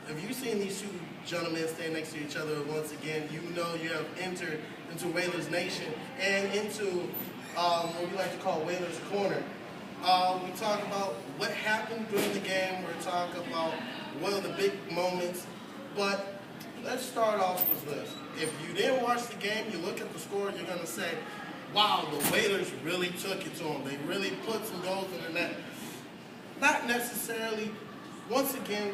If you've seen these two gentlemen stand next to each other once again, you know you have entered into Whalers Nation and into what we like to call Whalers Corner. We talk about what happened during the game. We're talking about one of the big moments. But let's start off with this. If you didn't watch the game, you look at the score, you're going to say, wow, the Whalers really took it to them. They really put some goals in the net. Not necessarily. Once again,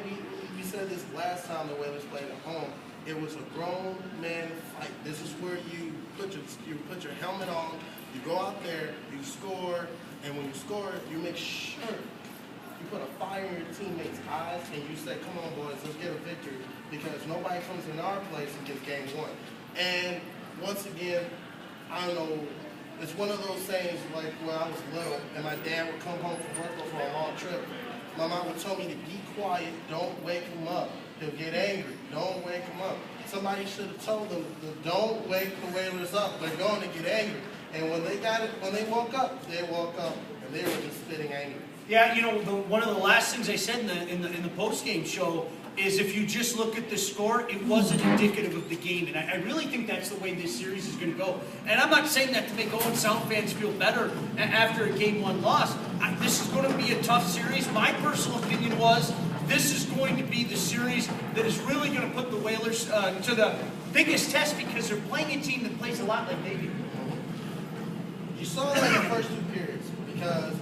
we said this last time the Whalers played at home. It was a grown man fight. This is where you put your helmet on, you go out there, you score, and when you score, you make sure you put a fire in your teammates' eyes and you say, come on boys, let's get a victory, because nobody comes in our place and gets game one. And once again, I don't know, it's one of those sayings like when I was little and my dad would come home from work or for a long trip. My mom would tell me to be quiet, don't wake him up. He'll get angry, don't wake him up. Somebody should have told them, don't wake the Whalers up, they're going to get angry. And when they woke up and they were just spitting anger. Yeah, you know, one of the last things I said in the post-game show is if you just look at the score, it wasn't indicative of the game. And I really think that's the way this series is going to go. And I'm not saying that to make Owen Sound fans feel better after a game one loss. This is going to be a tough series. My personal opinion was this is going to be the series that is really going to put the Whalers to the biggest test because they're playing a team that plays a lot like they do. You saw that in the first two periods because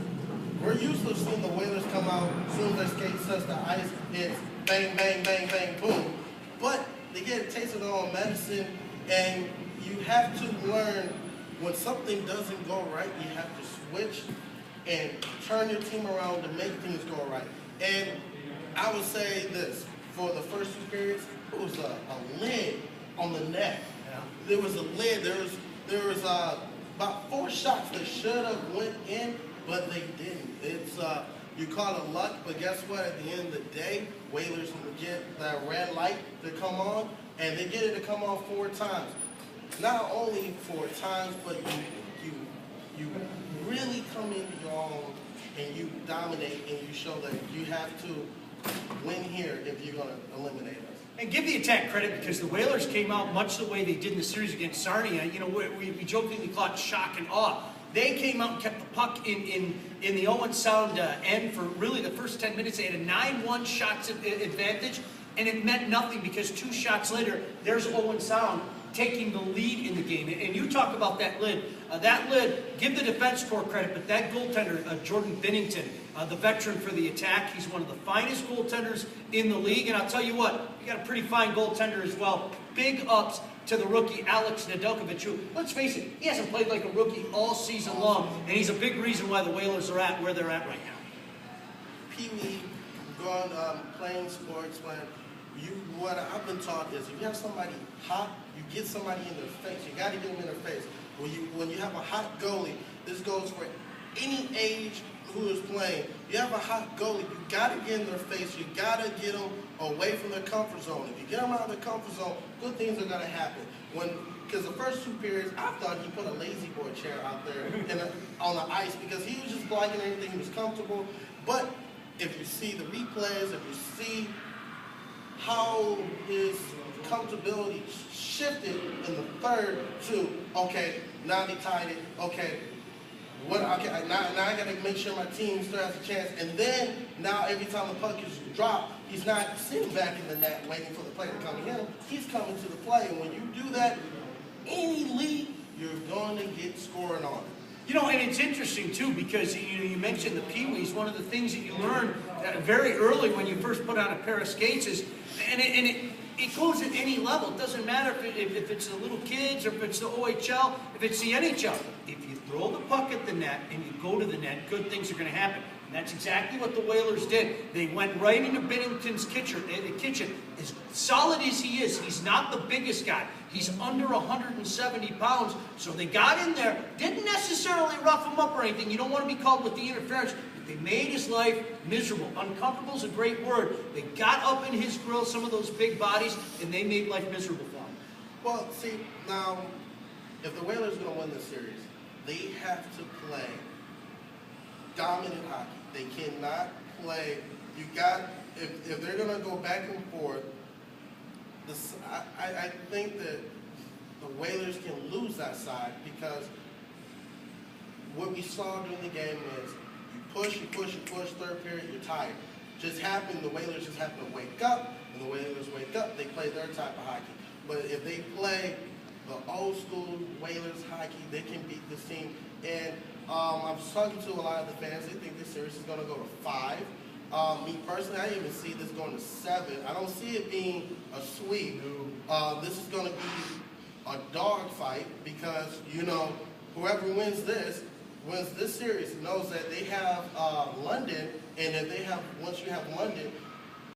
we're used to seeing the Whalers come out as soon as their skates touch the ice, it's bang, bang, bang, bang, boom. But they get a taste of their own medicine, and you have to learn when something doesn't go right, you have to switch and turn your team around to make things go right. And I would say this, for the first two periods, it was a lid on the net. Yeah. There was a lid. There was about 4 shots that should have went in, but they didn't. It's you call it luck, but guess what? At the end of the day, Whalers get that red light to come on, and they get it to come on 4 times. Not only 4 times, but you really come in your own and you dominate and you show that you have to win here if you're going to eliminate us. And give the attack credit because the Whalers came out much the way they did in the series against Sarnia. You know, we jokingly call it shock and awe. They came out and kept the puck in the Owen Sound end for really the first 10 minutes. They had a 9-1 shots advantage, and it meant nothing because 2 shots later, there's Owen Sound taking the lead in the game. And you talk about that lid. That lid, give the defense corps credit, but that goaltender, Jordan Binnington, the veteran for the attack, he's one of the finest goaltenders in the league. And I'll tell you what, you got a pretty fine goaltender as well. Big ups to the rookie Alex Nedeljkovic, who, let's face it, he hasn't played like a rookie all season long, and he's a big reason why the Whalers are at where they're at right now. Pee-wee, going playing sports, what I've been taught is if you have somebody hot, you get somebody in their face. You got to get them in their face. When you have a hot goalie, this goes for any age who is playing. You have a hot goalie, you got to get in their face. You got to get them away from their comfort zone. If you get them out of their comfort zone, good things are going to happen. Because the first 2 periods, I thought he put a lazy boy chair out there on the ice because he was just blocking everything. He was comfortable. But if you see the replays, if you see how his comfortability shifted in the third to, okay, now they tied it, okay, now I got to make sure my team still has a chance. And then, now every time the puck is dropped, he's not sitting back in the net waiting for the play to come to him. He's coming to the play. And when you do that, any league, you're going to get scoring on it. You know, and it's interesting, too, because you mentioned the Pee-wees. One of the things that you learn very early when you first put on a pair of skates is, and it goes at any level. It doesn't matter if it's the little kids or if it's the OHL, if it's the NHL. If you throw the puck at the net and you go to the net, good things are going to happen. And that's exactly what the Whalers did. They went right into Binnington's kitchen. As solid as he is, he's not the biggest guy. He's under 170 pounds. So they got in there, didn't necessarily rough him up or anything. You don't want to be called with the interference. But they made his life miserable. Uncomfortable is a great word. They got up in his grill, some of those big bodies, and they made life miserable for him. Well, see, now, if the Whalers are going to win this series, they have to play dominant hockey. They cannot play You got, if they're gonna go back and forth, I think that the Whalers can lose that side because what we saw during the game is you push, third period, you're tired. Just happened, the Whalers just happen to wake up, and the Whalers wake up, they play their type of hockey. But if they play the old school Whalers hockey, they can beat this team. And I was talking to a lot of the fans, they think this series is gonna go to 5. Me personally, I even see this going to 7. I don't see it being a sweep. This is going to be a dog fight because, you know, whoever wins this series knows that they have London, and if they have, once you have London,